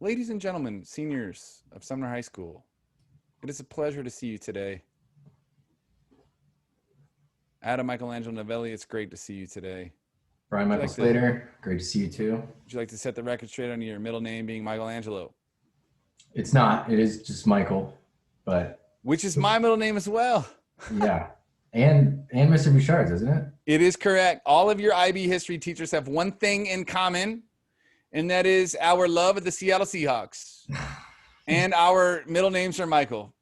Ladies and gentlemen, seniors of Sumner High School, it is a pleasure to see you today. Adam Michelangelo Novelli, it's great to see you today. Brian Would you Michael like to would Slater, great to see you too. you like to set the record straight on your middle name being Michelangelo, It's not, it is just Michael, but which is my middle name as well? yeah. And Mr. Bouchard's, isn't it? It is correct. All of your IB history teachers have one thing in common, and that is our love of the Seattle Seahawks. And our middle names are Michael.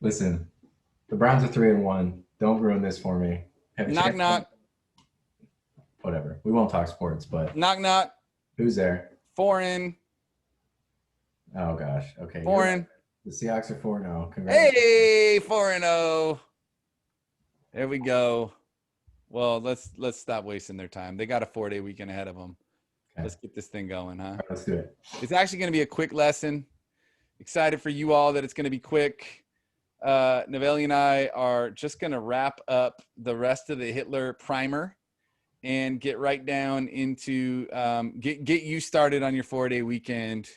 Listen, the Browns are 3-1. Don't ruin this for me. Have a Knock, chance. knock. Whatever. We won't talk sports, but Knock, knock. who's there? Foreign. Oh gosh. Okay. Foreign. Right. The Seahawks are 4-0. Congratulations. Hey, 4-0. There we go. Well, let's stop wasting their time. They got a 4-day weekend ahead of them. Okay. Let's get this thing going, huh? All right, let's do it. It's actually going to be a quick lesson. Excited for you all that it's going to be quick. Novelli and I are just going to wrap up the rest of the Hitler primer and get right down into get you started on your 4-day weekend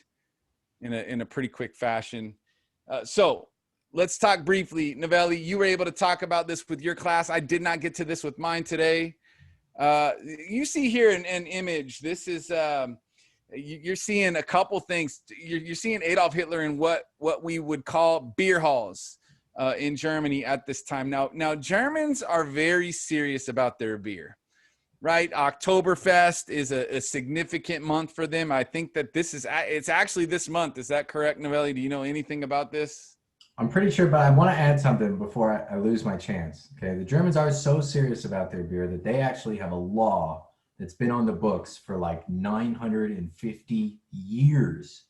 in a pretty quick fashion. So let's talk briefly. Novelli, you were able to talk about this with your class. I did not get to this with mine today. You see here an image. This is you're seeing a couple things. You're seeing Adolf Hitler in what we would call beer halls in Germany at this time. Now Germans are very serious about their beer, right? Oktoberfest is a significant month for them. I think that it's actually this month. Is that correct, Novelli? Do you know anything about this? I'm pretty sure, but I want to add something before I lose my chance. Okay. The Germans are so serious about their beer that they actually have a law that's been on the books for like 950 years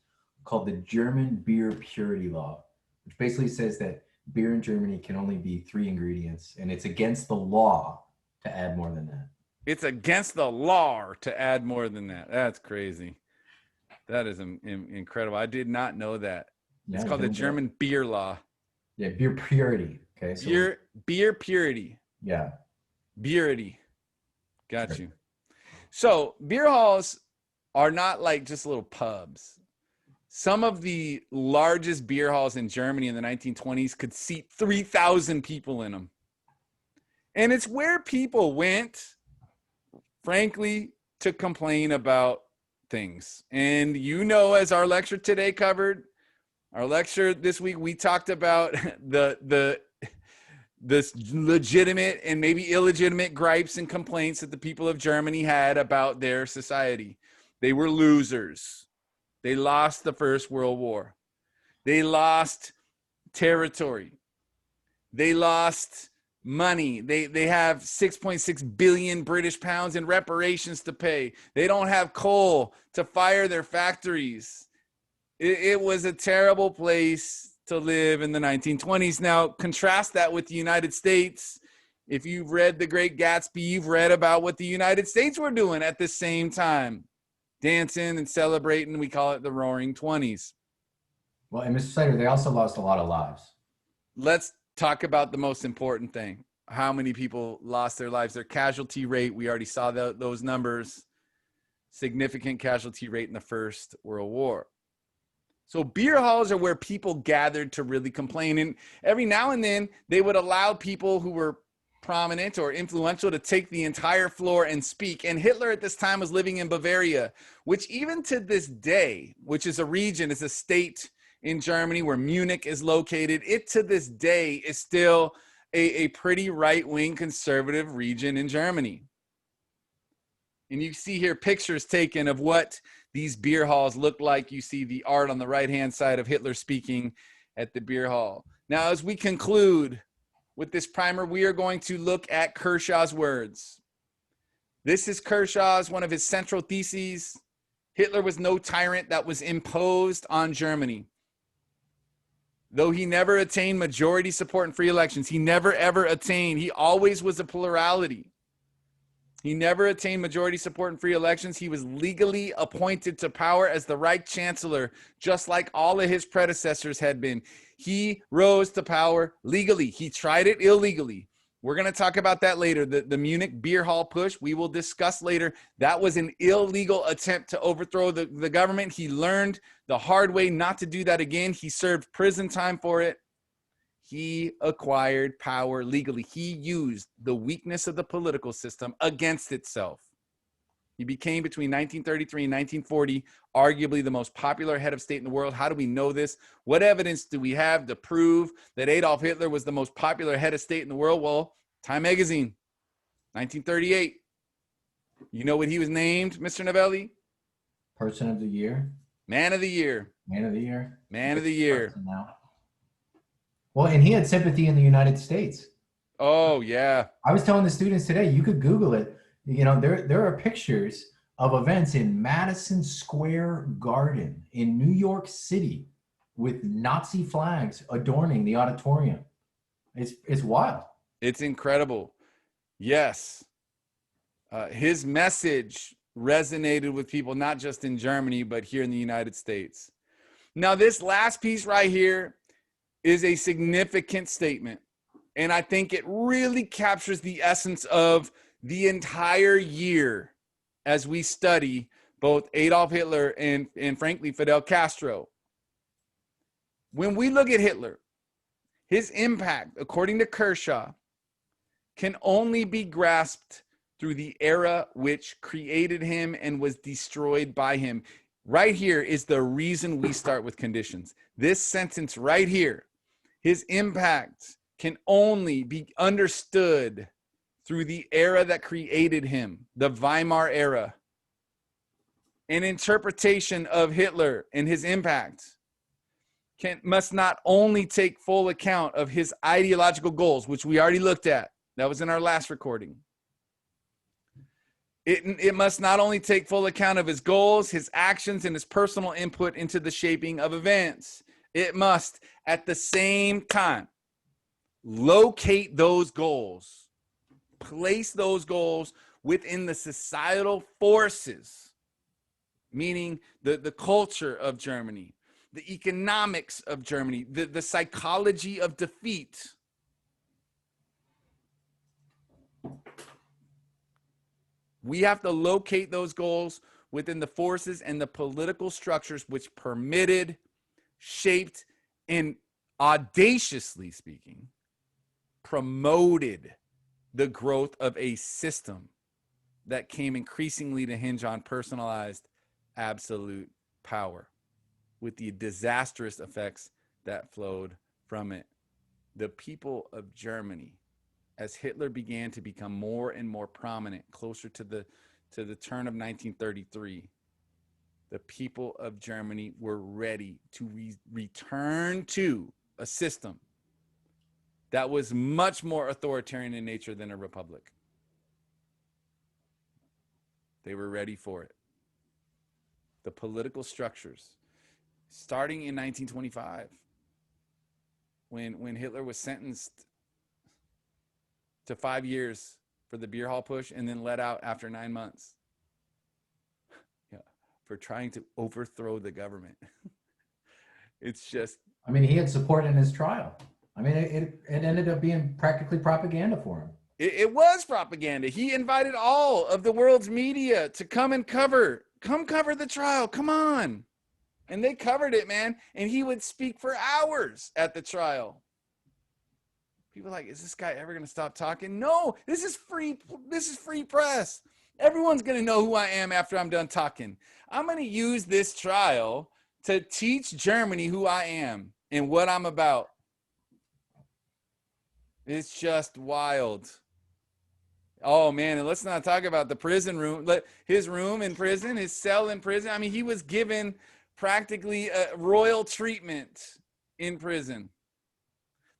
called the German Beer Purity Law, which basically says that beer in Germany can only be 3 ingredients, and it's against the law to add more than that. It's against the law to add more than that. That's crazy. That is incredible. I did not know that. Yeah, It's called the German beer law. Yeah, beer purity. Okay. So beer purity. Yeah. Purity. Got you. So beer halls are not like just little pubs. Some of the largest beer halls in Germany in the 1920s could seat 3,000 people in them. And it's where people went, frankly, to complain about things. And as our lecture today covered, our lecture this week, we talked about this legitimate and maybe illegitimate gripes and complaints that the people of Germany had about their society. They were losers. They lost the First World War. They lost territory. They lost money. They have 6.6 billion British pounds in reparations to pay. They don't have coal to fire their factories. It was a terrible place to live in the 1920s. Now, contrast that with the United States. If you've read The Great Gatsby, you've read about what the United States were doing at the same time. Dancing and celebrating. We call it the Roaring 20s. Well, and Mr. Slater, they also lost a lot of lives. Let's talk about the most important thing. How many people lost their lives? Their casualty rate. We already saw those numbers. Significant casualty rate in the First World War. So beer halls are where people gathered to really complain. And every now and then they would allow people who were prominent or influential to take the entire floor and speak. And Hitler at this time was living in Bavaria, which even to this day, which is a region, is a state in Germany where Munich is located, it to this day is still a pretty right-wing conservative region in Germany. And you see here pictures taken of what these beer halls look like. You see the art on the right-hand side of Hitler speaking at the beer hall. Now, as we conclude with this primer, we are going to look at Kershaw's words. This is Kershaw's, one of his central theses. Hitler was no tyrant that was imposed on Germany. Though he never attained majority support in free elections, he never ever attained, he always was a plurality. He never attained majority support in free elections. He was legally appointed to power as the Reich Chancellor, just like all of his predecessors had been. He rose to power legally. He tried it illegally. We're going to talk about that later. The Munich beer hall push, we will discuss later. That was an illegal attempt to overthrow the government. He learned the hard way not to do that again. He served prison time for it. He acquired power legally. He used the weakness of the political system against itself. He became, between 1933 and 1940, arguably the most popular head of state in the world. How do we know this? What evidence do we have to prove that Adolf Hitler was the most popular head of state in the world? Well, Time Magazine, 1938. You know what he was named, Mr. Novelli? Person of the year. Man of the year. Man of the year. Man of the year. Well, and he had sympathy in the United States. Oh, yeah. I was telling the students today, you could Google it. You know, there are pictures of events in Madison Square Garden in New York City with Nazi flags adorning the auditorium. It's wild. It's incredible. Yes. His message resonated with people, not just in Germany, but here in the United States. Now, this last piece right here is a significant statement. And I think it really captures the essence of the entire year as we study both Adolf Hitler and frankly, Fidel Castro. When we look at Hitler, his impact, according to Kershaw, can only be grasped through the era which created him and was destroyed by him. Right here is the reason we start with conditions. This sentence right here, his impact can only be understood through the era that created him, the Weimar era. An interpretation of Hitler and his impact must not only take full account of his ideological goals, which we already looked at. That was in our last recording. It must not only take full account of his goals, his actions, and his personal input into the shaping of events. It must, at the same time, locate those goals, place those goals within the societal forces, meaning the culture of Germany, the economics of Germany, the psychology of defeat. We have to locate those goals within the forces and the political structures which permitted, shaped, and audaciously speaking, promoted the growth of a system that came increasingly to hinge on personalized absolute power, with the disastrous effects that flowed from it. The people of Germany, as Hitler began to become more and more prominent closer to the turn of 1933, the people of Germany were ready to return to a system that was much more authoritarian in nature than a republic. They were ready for it. The political structures, starting in 1925, when Hitler was sentenced to 5 years for the beer hall push and then let out after 9 months for trying to overthrow the government. It's just... I mean, he had support in his trial. I mean, it ended up being practically propaganda for him. It was propaganda. He invited all of the world's media to come cover the trial. Come on. And they covered it, man. And he would speak for hours at the trial. People are like, is this guy ever going to stop talking? No, this is free press. Everyone's going to know who I am after I'm done talking. I'm going to use this trial to teach Germany who I am and what I'm about. It's just wild. Oh, man, and let's not talk about the prison room. His room in prison, his cell in prison. I mean, he was given practically royal treatment in prison.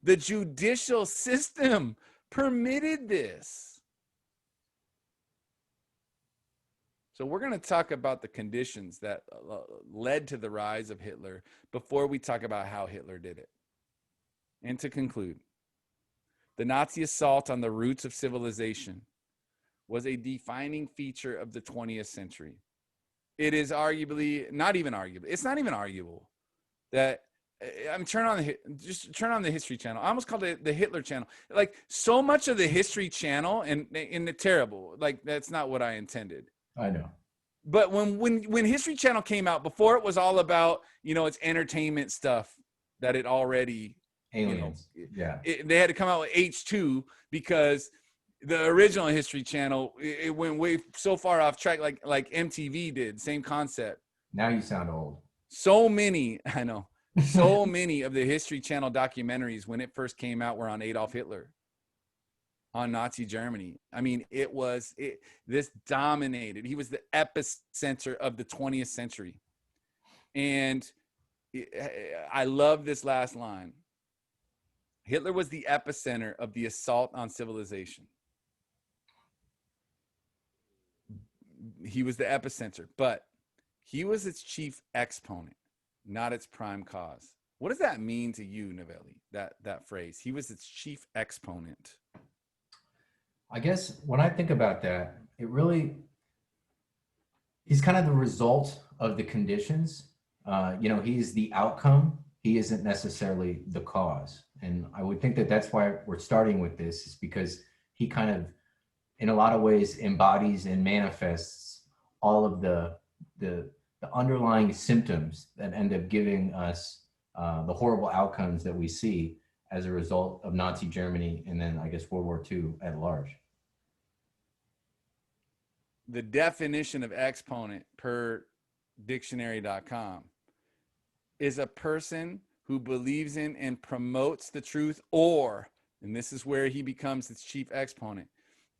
The judicial system permitted this. So we're going to talk about the conditions that led to the rise of Hitler before we talk about how Hitler did it. And to conclude, the Nazi assault on the roots of civilization was a defining feature of the 20th century. It is arguably, it's not even arguable, that turn on the History Channel. I almost called it the Hitler Channel. Like so much of the History Channel, and the terrible. Like that's not what I intended. I know. But when History Channel came out, before it was all about it's entertainment stuff that it already Aliens. Yeah. They had to come out with H2 because the original History Channel it went way so far off track, like MTV did. Same concept. Now you sound old. So many of the History Channel documentaries when it first came out were on Adolf Hitler, on Nazi Germany. I mean, this dominated. He was the epicenter of the 20th century. And I love this last line. Hitler was the epicenter of the assault on civilization. He was the epicenter, but he was its chief exponent, not its prime cause. What does that mean to you, Novelli, that phrase? He was its chief exponent. I guess when I think about that, he's kind of the result of the conditions. He's the outcome. He isn't necessarily the cause. And I would think that that's why we're starting with this, is because he kind of, in a lot of ways, embodies and manifests all of the underlying symptoms that end up giving us the horrible outcomes that we see as a result of Nazi Germany and then, I guess, World War II at large. The definition of exponent per dictionary.com is a person who believes in and promotes the truth, or, and this is where he becomes its chief exponent,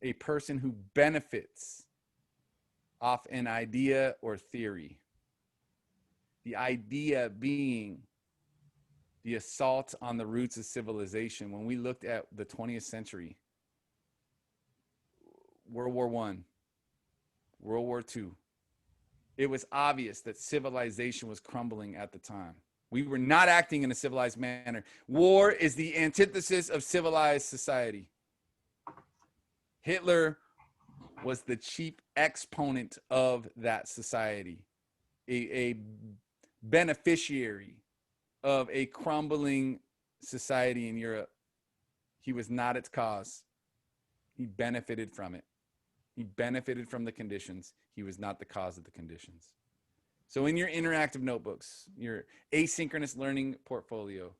a person who benefits off an idea or theory. The idea being the assault on the roots of civilization. When we looked at the 20th century, World War I, World War II, it was obvious that civilization was crumbling at the time. We were not acting in a civilized manner. War is the antithesis of civilized society. Hitler was the chief exponent of that society, a beneficiary of a crumbling society in Europe. He was not its cause. He benefited from it. He benefited from the conditions. He was not the cause of the conditions. So in your interactive notebooks, your asynchronous learning portfolio,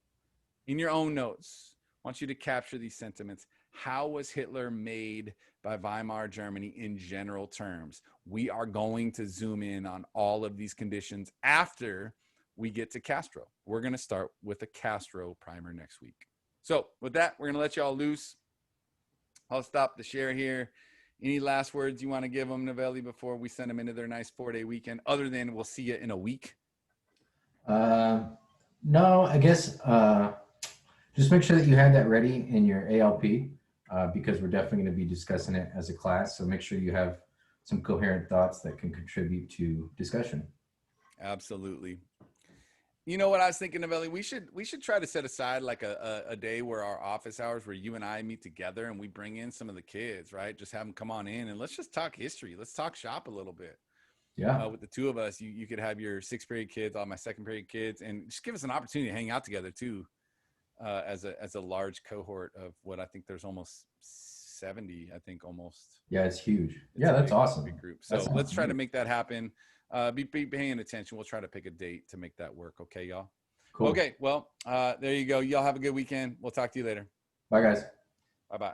in your own notes, I want you to capture these sentiments. How was Hitler made by Weimar Germany in general terms? We are going to zoom in on all of these conditions after we get to Castro. We're going to start with a Castro primer next week. So with that, we're going to let you all loose. I'll stop the share here. Any last words you want to give them, Novelli, before we send them into their nice 4-day weekend, other than we'll see you in a week? No, I guess just make sure that you have that ready in your ALP because we're definitely going to be discussing it as a class. So make sure you have some coherent thoughts that can contribute to discussion. Absolutely. You know what I was thinking, Novelli? We should try to set aside like a day where our office hours where you and I meet together and we bring in some of the kids, right? Just have them come on in and let's just talk history. Let's talk shop a little bit. Yeah. With the two of us, you could have your 6th period kids, all my 2nd period kids, and just give us an opportunity to hang out together too, as a large cohort of what I think there's almost 70. I think almost. Yeah, it's huge. That's awesome. Big group. So let's try to make that happen. Be paying attention. We'll try to pick a date to make that work. Okay, y'all? Cool. Okay, well, there you go. Y'all have a good weekend. We'll talk to you later. Bye, guys. Bye-bye.